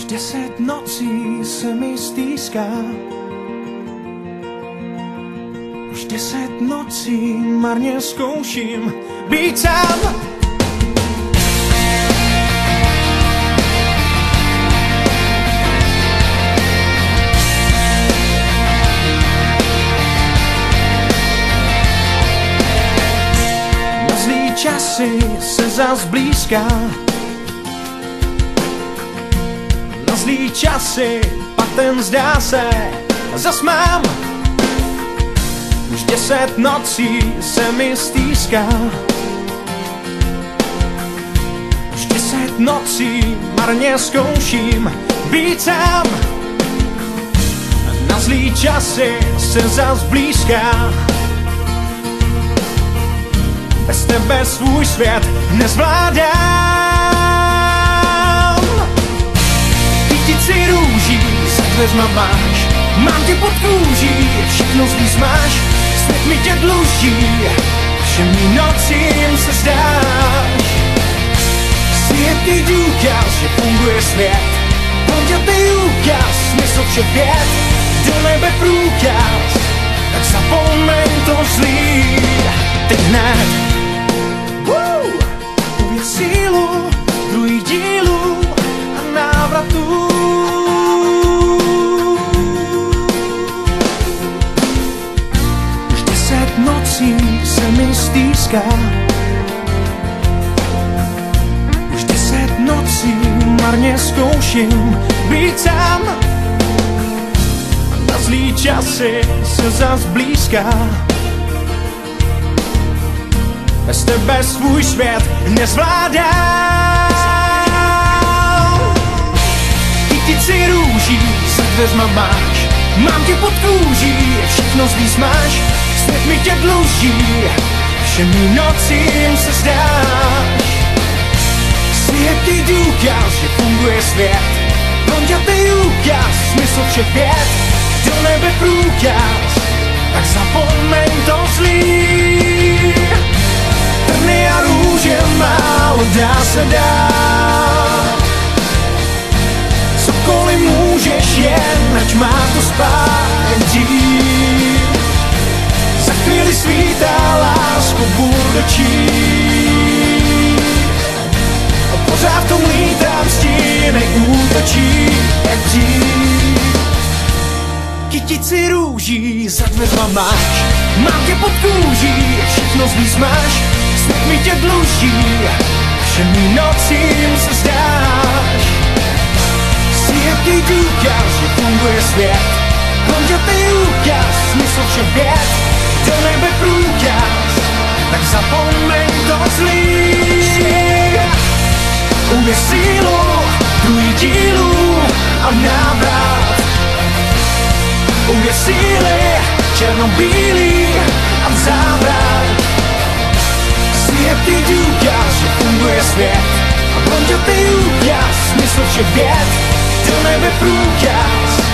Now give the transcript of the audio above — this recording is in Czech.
Už 10 nocí se mi stýská, už 10 nocí marně zkouším být sám. Na zlý časy se zas blízká, na zlý časy patent zdá se, zas mám. Už 10 nocí se mi stýská, už 10 nocí marně zkouším být sám. Na zlý časy se zas blízká, bez tebe svůj svět nezvládám. Kytici růží za dveřma máš, mám tě pod kůží, všechno zvíc máš, svět mi tě dluží, všem mým nocím se zdáš. Svět je důkaz, že funguje svět, pondělý úkaz, smysl všech věd, do nebe průkaz, tak zapomeň to zlý, teď hned. Uvěř sílu druhých dílů a návratů. Nocí se mi stýská, už 10 nocí marně zkouším být sám. Na zlý časy se zas blízká, bez tebe svůj svět nezvládám. Kytici růží za dveřma máš, mám tě pod kůží, všechno zvíc máš, svět mi tě dluží, všem mým nocím se zdáš. Svět je důkaz, že funguje svět, pondělý úkaz, smysl všech věd, do nebe průkaz, tak zapomeň to zlý. Trny a růže málo dá se dát, cokoliv můžeš jen, ať má to spátí. Za chvíli svítá lásku burdočí, pořád v tom lítám, stínek útočí, jak dřív. Kytici růží za dveřma máš, mám tě pod kůží, všechno zvíc máš, svět mi tě dluží, všem mým nocím se zdáš. Svět je důkaz, že funguje svět, pondělý úkaz, smysl všech věd, do nebe průkaz, tak zapomeň to zlý. Uvěř sílu druhých dílů a návrat, uvěř síly černobílý a závrat. Svět je důkaz, že funguje svět, a pondělý úkaz, smysl všech věd, do nebe průkaz,